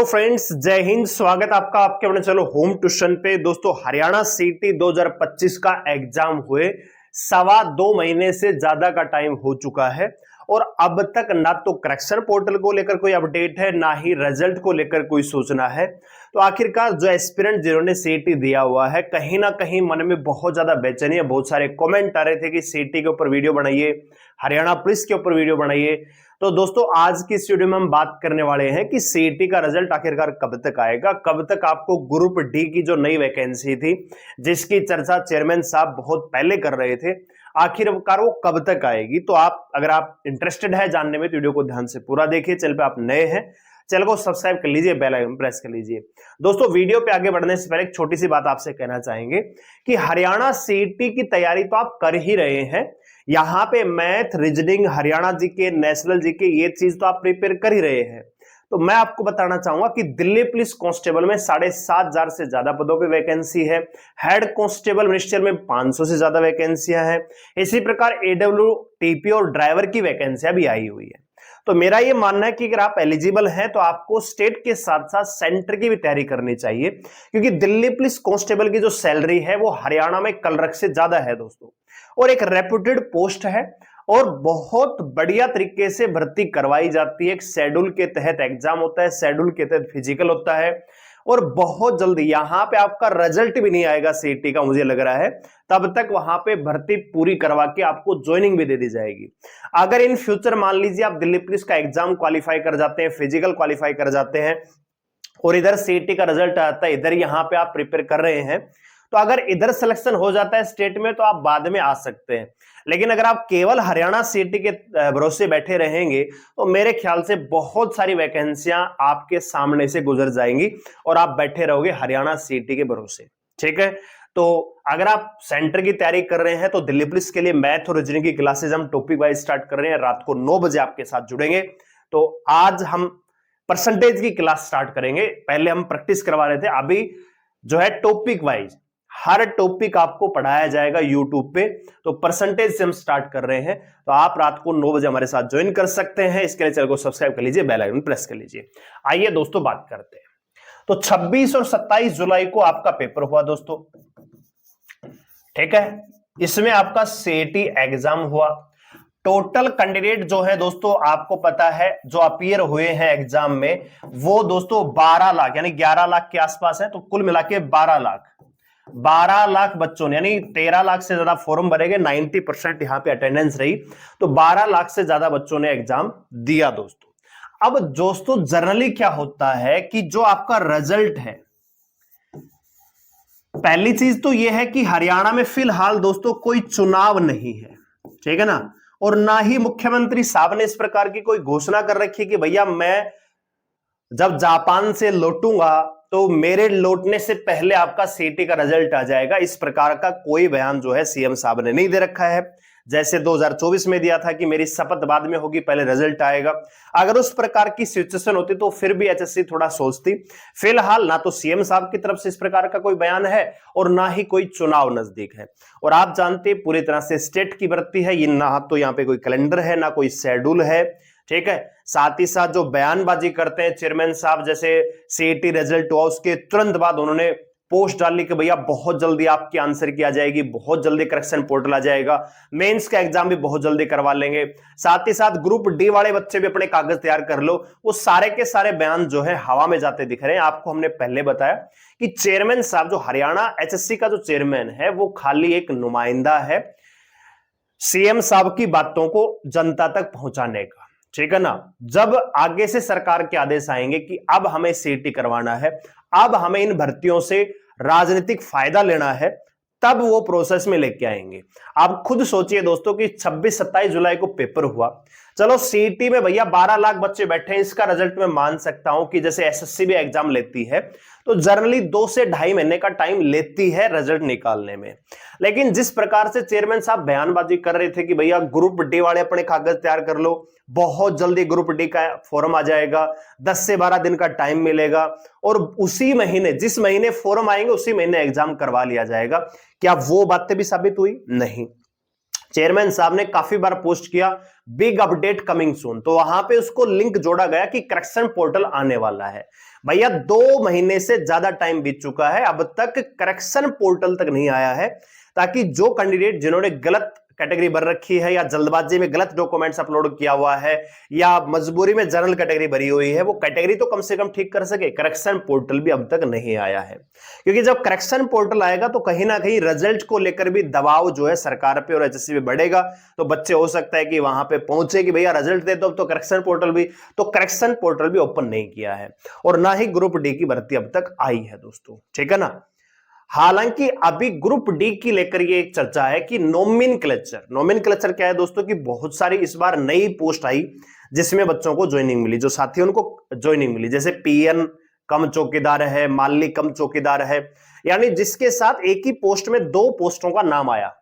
Hello friends, जय हिंद। स्वागत आपका आपके अपने चलो होम ट्यूशन पे। दोस्तों, हरियाणा सीटी 2025 का एग्जाम हुए 2.25 महीने से ज्यादा का टाइम हो चुका है और अब तक ना तो करेक्शन पोर्टल को लेकर कोई अपडेट है, ना ही रिजल्ट को लेकर कोई सूचना है। तो आखिरकार जो एस्पिरेंट जिन्होंने सीटी दिया हुआ है, कहीं ना कहीं मन में बहुत ज्यादा बेचैनी है। बहुत सारे कमेंट आ रहे थे कि सीटी के ऊपर वीडियो बनाइए, हरियाणा पुलिस के ऊपर वीडियो बनाइए। तो दोस्तों, आज की इस वीडियो में हम बात करने वाले हैं कि सीईटी का रिजल्ट आखिरकार कब तक आएगा, कब तक आपको ग्रुप डी की जो नई वैकेंसी थी जिसकी चर्चा चेयरमैन साहब बहुत पहले कर रहे थे, आखिरकार वो कब तक आएगी। तो अगर आप इंटरेस्टेड है जानने में तो वीडियो को ध्यान से पूरा देखिए। चैनल पे आप नए हैं, चैनल को सब्सक्राइब कर लीजिए, बेल आइकन प्रेस कर लीजिए। दोस्तों, वीडियो पे आगे बढ़ने से पहले एक छोटी सी बात आपसे कहना चाहेंगे कि हरियाणा सीईटी की तैयारी तो आप कर ही रहे हैं। यहां पे math, reasoning, Haryana GK, national GK, ये चीज तो आप प्रिपेयर कर ही रहे हैं। तो मैं आपको बताना चाहूंगा कि दिल्ली पुलिस कांस्टेबल में 7,500 से ज्यादा पदों पे वैकेंसी है। हेड कांस्टेबल मिनिस्टर में 500 से ज्यादा वैकेंसियां हैं। इसी प्रकार एडब्ल्यू, टीपी और ड्राइवर की वैकेंसियां भी आई हुई है। तो मेरा ये मानना है कि अगर आप एलिजिबल हैं तो आपको स्टेट के साथ साथ सेंटर की भी तैयारी करनी चाहिए, क्योंकि दिल्ली पुलिस कांस्टेबल की जो सैलरी है वो हरियाणा में कलरक से ज्यादा है दोस्तों, और एक रेप्यूटेड पोस्ट है और बहुत बढ़िया तरीके से भर्ती करवाई जाती है। एक शेड्यूल के तहत एग्जाम होता है, शेड्यूल के तहत फिजिकल होता है और बहुत जल्दी यहां पे आपका रिजल्ट भी नहीं आएगा सीईटी का, मुझे लग रहा है तब तक वहां पे भर्ती पूरी करवा के आपको ज्वाइनिंग भी दे दी जाएगी। अगर इन फ्यूचर मान लीजिए आप दिल्ली पुलिस का एग्जाम क्वालिफाई कर जाते हैं, फिजिकल क्वालिफाई कर जाते हैं और इधर सीईटी का रिजल्ट आता है, इधर यहां पे आप प्रिपेयर कर रहे हैं, तो अगर इधर सिलेक्शन हो जाता है स्टेट में तो आप बाद में आ सकते हैं। लेकिन अगर आप केवल हरियाणा सीईटी के भरोसे बैठे रहेंगे तो मेरे ख्याल से बहुत सारी वैकेंसियां आपके सामने से गुजर जाएंगी और आप बैठे रहोगे हरियाणा सीईटी के भरोसे। ठीक है, तो अगर आप सेंटर की तैयारी कर रहे हैं तो दिल्ली पुलिस के लिए मैथ और रीजनिंग की क्लासेस हम टॉपिक वाइज स्टार्ट कर रहे हैं। रात को 9 बजे आपके साथ जुड़ेंगे। तो आज हम परसेंटेज की क्लास स्टार्ट करेंगे। पहले हम प्रैक्टिस करवा रहे थे, अभी जो है टॉपिक वाइज हर टॉपिक आपको पढ़ाया जाएगा यूट्यूब पे। तो परसेंटेज से हम स्टार्ट कर रहे हैं, तो आप रात को 9 बजे हमारे साथ ज्वाइन कर सकते हैं। इसके लिए चैनल को सब्सक्राइब कर लीजिए, बेल आइकन प्रेस कर लीजिए। आइए दोस्तों बात करते हैं। तो 26 और 27 जुलाई को आपका पेपर हुआ दोस्तों। ठीक है, इसमें आपका सीईटी एग्जाम हुआ। टोटल कैंडिडेट जो है दोस्तों, आपको पता है जो अपीयर हुए हैं एग्जाम में वो दोस्तों 12 लाख यानी 11 लाख के आसपास है। तो कुल मिला के 12 लाख बच्चों ने, यानी 13 लाख से ज्यादा फॉर्म भरेंगे, 90% यहां पे अटेंडेंस रही। तो 12 लाख से ज्यादा बच्चों ने एग्जाम दिया दोस्तों। अब दोस्तों, जनरली क्या होता है कि जो आपका रिजल्ट है, पहली चीज तो यह है कि हरियाणा में फिलहाल दोस्तों कोई चुनाव नहीं है, ठीक है ना, और ना ही मुख्यमंत्री साहब ने इस प्रकार की कोई घोषणा कर रखी है कि भैया मैं जब जापान से लौटूंगा तो मेरे लौटने से पहले आपका सीईटी का रिजल्ट आ जाएगा। इस प्रकार का कोई बयान जो है सीएम साहब ने नहीं दे रखा है, जैसे 2024 में दिया था कि मेरी शपथ बाद में होगी, पहले रिजल्ट आएगा। अगर उस प्रकार की सिचुएशन होती तो फिर भी एचएससी थोड़ा सोचती। फिलहाल ना तो सीएम साहब की तरफ से इस प्रकार का कोई बयान है और ना ही कोई चुनाव नजदीक है। और आप जानते हैं पूरी तरह से स्टेट की भर्ती है, ये ना तो यहाँ पे कोई कैलेंडर है ना कोई शेड्यूल है। ठीक है, साथ ही साथ जो बयानबाजी करते हैं चेयरमैन साहब, जैसे सीईटी रिजल्ट हुआ उसके तुरंत बाद उन्होंने पोस्ट डाली कि भैया बहुत जल्दी आपकी आंसर की आ जाएगी, बहुत जल्दी करेक्शन पोर्टल आ जाएगा, मेंस का एग्जाम भी बहुत जल्दी करवा लेंगे, साथ ही साथ ग्रुप डी वाले बच्चे भी अपने कागज तैयार कर लो। वो सारे के सारे बयान जो है हवा में जाते दिख रहे हैं। आपको हमने पहले बताया कि चेयरमैन साहब, जो हरियाणा एचएससी का जो चेयरमैन है, वो खाली एक नुमाइंदा है सीएम साहब की बातों को जनता तक पहुंचाने का। ठीक है ना, जब आगे से सरकार के आदेश आएंगे कि अब हमें सीईटी करवाना है, अब हमें इन भर्तियों से राजनीतिक फायदा लेना है, तब वो प्रोसेस में लेके आएंगे। आप खुद सोचिए दोस्तों कि 26-27 जुलाई को पेपर हुआ। चलो सीईटी में भैया 12 लाख बच्चे बैठे हैं, इसका रिजल्ट मैं मान सकता हूं कि जैसे एसएससी भी एग्जाम लेती है तो जनरली 2 से 2.5 महीने का टाइम लेती है रिजल्ट निकालने में। लेकिन जिस प्रकार से चेयरमैन साहब बयानबाजी कर रहे थे कि भैया ग्रुप डी वाले अपने कागज तैयार कर लो, बहुत जल्दी ग्रुप डी का फॉर्म आ जाएगा, 10 से 12 दिन का टाइम मिलेगा और उसी महीने, जिस महीने फॉर्म आएंगे उसी महीने एग्जाम करवा लिया जाएगा, क्या वो बातें भी साबित हुई? नहीं। चेयरमैन साहब ने काफी बार पोस्ट किया बिग अपडेट कमिंग सून, तो वहां पे उसको लिंक जोड़ा गया कि करेक्शन पोर्टल आने वाला है। भैया 2 महीने से ज्यादा टाइम बीत चुका है, अब तक करेक्शन पोर्टल तक नहीं आया है, ताकि जो कैंडिडेट जिन्होंने गलत कैटेगरी भर रखी है या जल्दबाजी में गलत डॉक्यूमेंट्स अपलोड किया हुआ है या मजबूरी में जनरल कैटेगरी भरी हुई है, वो कैटेगरी तो कम से कम ठीक कर सके। करेक्शन पोर्टल भी अब तक नहीं आया है, क्योंकि जब करेक्शन पोर्टल आएगा तो कहीं ना कहीं रिजल्ट को लेकर भी दबाव जो है सरकार पे और एचएससी पे बढ़ेगा। तो बच्चे हो सकता है कि वहां पे पहुंचे कि भैया रिजल्ट दे दो, तो करेक्शन पोर्टल भी, तो करेक्शन पोर्टल भी ओपन नहीं किया है और ना ही ग्रुप डी की भर्ती अब तक आई है दोस्तों, ठीक है ना। हालांकि अभी ग्रुप डी की लेकर ये एक चर्चा है कि नोमेनक्लेचर क्या है दोस्तों, कि बहुत सारी इस बार नई पोस्ट आई जिसमें बच्चों को ज्वाइनिंग मिली, जो साथी उनको ज्वाइनिंग मिली, जैसे पीएन कम चौकीदार है, माली कम चौकीदार है, यानी जिसके साथ एक ही पोस्ट में 2 पोस्टों का नाम आया,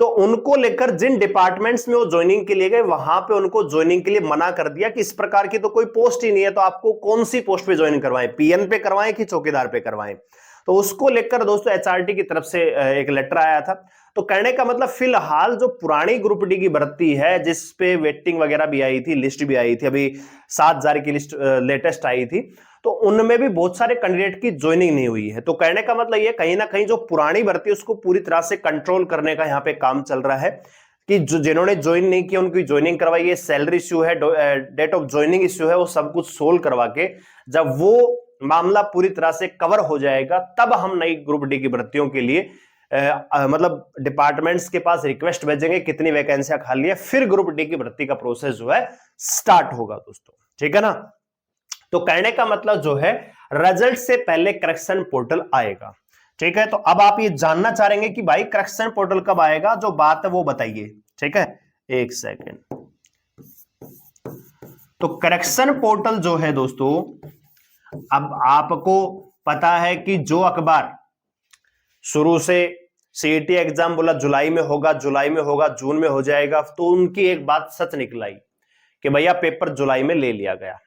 तो उनको लेकर जिन डिपार्टमेंट्स में वो ज्वाइनिंग के लिए गए वहां पे उनको ज्वाइनिंग के लिए मना कर दिया कि इस प्रकार की तो कोई पोस्ट ही नहीं है, तो आपको कौन सी पोस्ट पे ज्वाइन करवाएं, पीएन पे करवाएं कि चौकीदार पे करवाएं। तो उसको लेकर दोस्तों एचआरटी की तरफ से एक लेटर आया था। तो कहने का मतलब फिलहाल जो पुरानी ग्रुप डी की भर्ती है, जिस पे वेटिंग वगैरह भी आई थी, लिस्ट भी आई थी, अभी 7 जारी की लिस्ट लेटेस्ट आई थी, तो उनमें भी बहुत सारे कैंडिडेट की ज्वाइनिंग नहीं हुई है। तो कहने का मतलब ये कहीं ना कहीं जो पुरानी भर्ती उसको पूरी तरह से कंट्रोल करने का यहाँ पे काम चल रहा है कि जो जिन्होंने ज्वाइन नहीं किया उनकी ज्वाइनिंग करवाइए, सैलरी इश्यू है, डेट ऑफ ज्वाइनिंग इश्यू है, वो सब कुछ सोल्व करवा के जब वो मामला पूरी तरह से कवर हो जाएगा तब हम नई ग्रुप डी की भर्तियों के लिए मतलब डिपार्टमेंट्स के पास रिक्वेस्ट भेजेंगे कितनी वैकेंसियां खाली है, फिर ग्रुप डी की भर्ती का प्रोसेस जो है स्टार्ट होगा दोस्तों, ठीक है ना। तो कहने का मतलब जो है रिजल्ट से पहले करेक्शन पोर्टल आएगा, ठीक है। तो अब आप ये जानना चाहेंगे कि भाई करेक्शन पोर्टल कब आएगा, जो बात है वो बताइए, ठीक है। एक सेकेंड, तो करेक्शन पोर्टल जो है दोस्तों, अब आपको पता है कि जो अखबार शुरू से सीईटी एग्जाम बोला जुलाई में होगा, जून में हो जाएगा, तो उनकी एक बात सच निकल आई कि भैया पेपर जुलाई में ले लिया गया।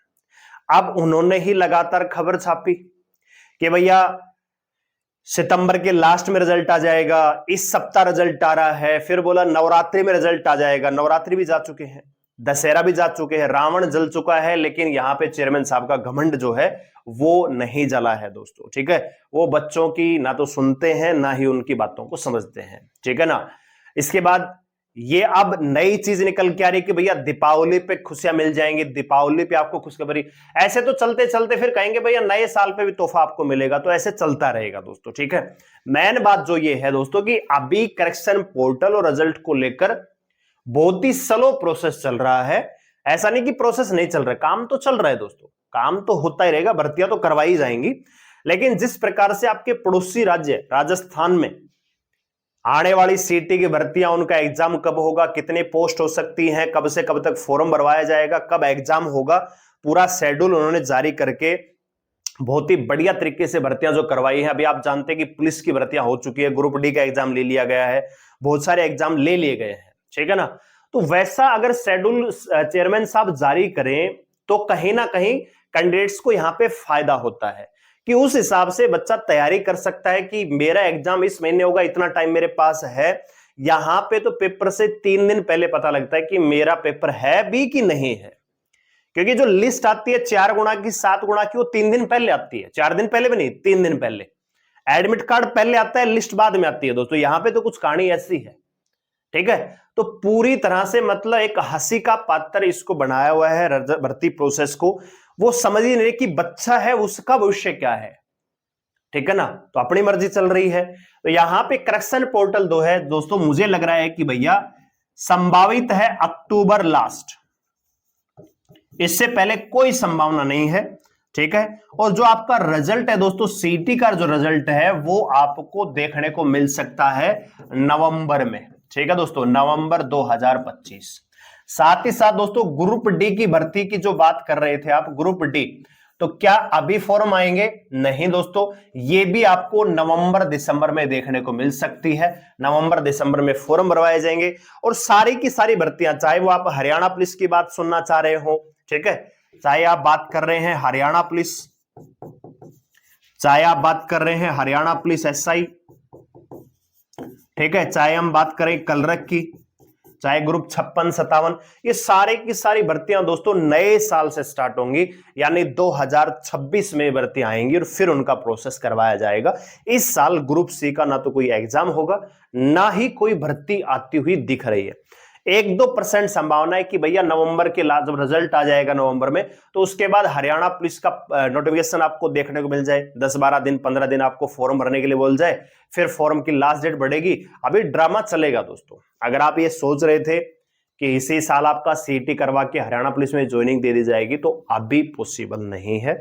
अब उन्होंने ही लगातार खबर छापी कि भैया सितंबर के लास्ट में रिजल्ट आ जाएगा, इस सप्ताह रिजल्ट आ रहा है, फिर बोला नवरात्रि में रिजल्ट आ जाएगा। नवरात्रि भी जा चुके हैं, दशहरा भी जा चुके हैं, रावण जल चुका है, लेकिन यहां पे चेयरमैन साहब का घमंड जो है वो नहीं जला है दोस्तों, ठीक है। वो बच्चों की ना तो सुनते हैं ना ही उनकी बातों को समझते हैं, ठीक है ना। इसके बाद ये अब नई चीज निकल के आ रही कि भैया दीपावली पे खुशियां मिल जाएंगी, दीपावली पे आपको खुशखबरी, ऐसे तो चलते चलते फिर कहेंगे भैया नए साल पे भी तोहफा आपको मिलेगा, तो ऐसे चलता रहेगा दोस्तों, ठीक है। मेन बात जो ये है दोस्तों कि अभी करेक्शन पोर्टल और रिजल्ट को लेकर बहुत ही स्लो प्रोसेस चल रहा है। ऐसा नहीं कि प्रोसेस नहीं चल रहा है, काम तो चल रहा है दोस्तों, काम तो होता ही रहेगा, भर्तियां तो करवाई जाएंगी, लेकिन जिस प्रकार से आपके पड़ोसी राज्य राजस्थान में आने वाली सीटी की भर्तियां, उनका एग्जाम कब होगा, कितने पोस्ट हो सकती हैं, कब से कब तक फॉर्म भरवाया जाएगा, कब एग्जाम होगा, पूरा शेड्यूल उन्होंने जारी करके बहुत ही बढ़िया तरीके से भर्तियां जो करवाई है। अभी आप जानते हैं कि पुलिस की भर्तियां हो चुकी है, ग्रुप डी का एग्जाम ले लिया गया है, बहुत सारे एग्जाम ले लिए गए हैं, ठीक है ना। तो वैसा अगर शेड्यूल चेयरमैन साहब जारी करें तो कहीं ना कहीं कैंडिडेट्स को यहां पे फायदा होता है कि उस हिसाब से बच्चा तैयारी कर सकता है कि मेरा एग्जाम इस महीने होगा, इतना टाइम मेरे पास है। यहां पे तो पेपर से 3 दिन पहले पता लगता है कि मेरा पेपर है भी कि नहीं है, क्योंकि जो लिस्ट आती है 4 गुणा की 7 गुणा की वो 3 दिन पहले आती है, 4 दिन पहले भी नहीं, 3 दिन पहले। एडमिट कार्ड पहले आता है, लिस्ट बाद में आती है दोस्तों। यहां पे तो कुछ कहानी ऐसी है, ठीक है। तो पूरी तरह से मतलब एक हंसी का पात्र इसको बनाया हुआ है भर्ती प्रोसेस को, वो समझ ही नहीं कि बच्चा है उसका भविष्य क्या है, ठीक है ना। तो अपनी मर्जी चल रही है। तो यहां पे करेक्शन पोर्टल दो है दोस्तों, मुझे लग रहा है कि भैया संभावित है अक्टूबर लास्ट, इससे पहले कोई संभावना नहीं है, ठीक है। और जो आपका रिजल्ट है दोस्तों, सीटी का जो रिजल्ट है वो आपको देखने को मिल सकता है नवंबर में, ठीक है दोस्तों, नवंबर 2025। साथ ही साथ दोस्तों ग्रुप डी की भर्ती की जो बात कर रहे थे आप, ग्रुप डी, तो क्या अभी फॉर्म आएंगे? नहीं दोस्तों, ये भी आपको नवंबर दिसंबर में देखने को मिल सकती है। नवंबर दिसंबर में फॉर्म भरवाए जाएंगे और सारी की सारी भर्तियां, चाहे वो आप हरियाणा पुलिस की बात सुनना चाह रहे हो, ठीक है, चाहे आप बात कर रहे हैं हरियाणा पुलिस, चाहे आप बात कर रहे हैं हरियाणा पुलिस एसआई, ठीक है, चाहे हम बात करें कलरक की, चाहे ग्रुप 56-57, ये सारे की सारी भर्तियां दोस्तों नए साल से स्टार्ट होंगी, यानी 2026 में भर्ती आएंगी और फिर उनका प्रोसेस करवाया जाएगा। इस साल ग्रुप सी का ना तो कोई एग्जाम होगा, ना ही कोई भर्ती आती हुई दिख रही है। 1-2% संभावना है कि भैया नवंबर के लास्ट जब रिजल्ट आ जाएगा नवंबर में, तो उसके बाद हरियाणा पुलिस का नोटिफिकेशन आपको देखने को मिल जाए, 10-12 दिन 15 दिन आपको फॉर्म भरने के लिए बोल जाए, फिर फॉर्म की लास्ट डेट बढ़ेगी। अभी ड्रामा चलेगा दोस्तों। अगर आप ये सोच रहे थे कि इसी साल आपका सीईटी करवा के हरियाणा पुलिस में ज्वाइनिंग दे दी जाएगी, तो अभी पॉसिबल नहीं है।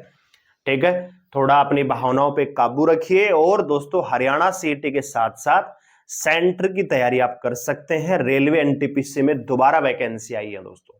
ठीक है, थोड़ा अपनी भावनाओं पे काबू रखिए और दोस्तों हरियाणा सीईटी के साथ साथ सेंटर की तैयारी आप कर सकते हैं। रेलवे एनटीपीसी में दोबारा वैकेंसी आई है दोस्तों,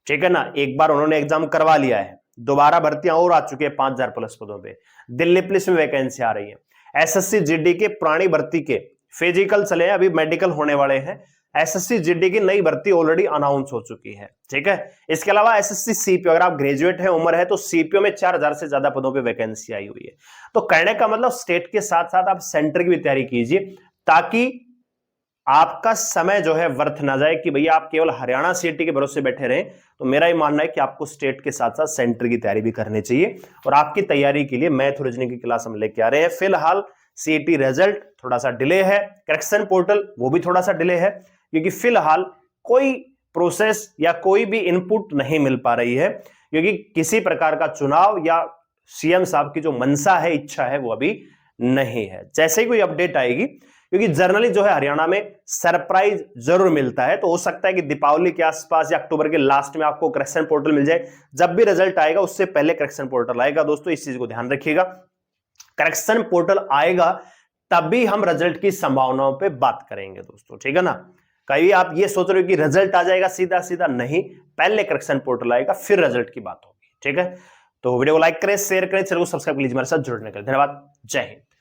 ठीक है ना। एक बार उन्होंने एग्जाम करवा लिया है, दोबारा भर्तियां और आ चुकी है 5000 प्लस पदों पे। दिल्ली पुलिस में वैकेंसी आ रही है। एसएससी जीडी के पुरानी भर्ती के फिजिकल चले हैं, अभी मेडिकल होने वाले हैं। एसएससी जीडी की नई भर्ती ऑलरेडी अनाउंस हो चुकी है, ठीक है। इसके अलावा एसएससी सीपीओ, अगर आप ग्रेजुएट है, उम्र है, तो सीपीओ में 4000 से ज्यादा पदों पे वैकेंसी आई हुई है। तो कहने का मतलब स्टेट के साथ साथ आप सेंटर की भी तैयारी कीजिए, ताकि आपका समय जो है वर्थ ना जाए कि भैया आप केवल हरियाणा सीईटी के भरोसे बैठे रहें। तो मेरा ही मानना है कि आपको स्टेट के साथ साथ सेंटर की तैयारी भी करनी चाहिए। और आपकी तैयारी के लिए मैथ और रीजनिंग की क्लास हम लेके आ रहे हैं। फिलहाल सीईटी रिजल्ट थोड़ा सा डिले है, करेक्शन पोर्टल वो भी थोड़ा सा डिले है, क्योंकि फिलहाल कोई प्रोसेस या कोई भी इनपुट नहीं मिल पा रही है, क्योंकि किसी प्रकार का चुनाव या सीएम साहब की जो मनसा है, इच्छा है, वो अभी नहीं है। जैसे ही कोई अपडेट आएगी, क्योंकि जनरली जो है हरियाणा में सरप्राइज जरूर मिलता है, तो हो सकता है कि दीपावली के आसपास या अक्टूबर के लास्ट में आपको करेक्शन पोर्टल मिल जाए। जब भी रिजल्ट आएगा उससे पहले करेक्शन पोर्टल आएगा दोस्तों, इस चीज को ध्यान रखिएगा। करेक्शन पोर्टल आएगा तभी हम रिजल्ट की संभावनाओं पे बात करेंगे दोस्तों, ठीक है ना। कभी आप ये सोच रहे हो कि रिजल्ट आ जाएगा सीधा सीधा, नहीं, पहले करेक्शन पोर्टल आएगा फिर रिजल्ट की बात होगी, ठीक है। तो वीडियो को लाइक करें, शेयर करें, चैनल को सब्सक्राइब कीजिए, मेरे साथ जुड़ने के लिए धन्यवाद। जय हिंद।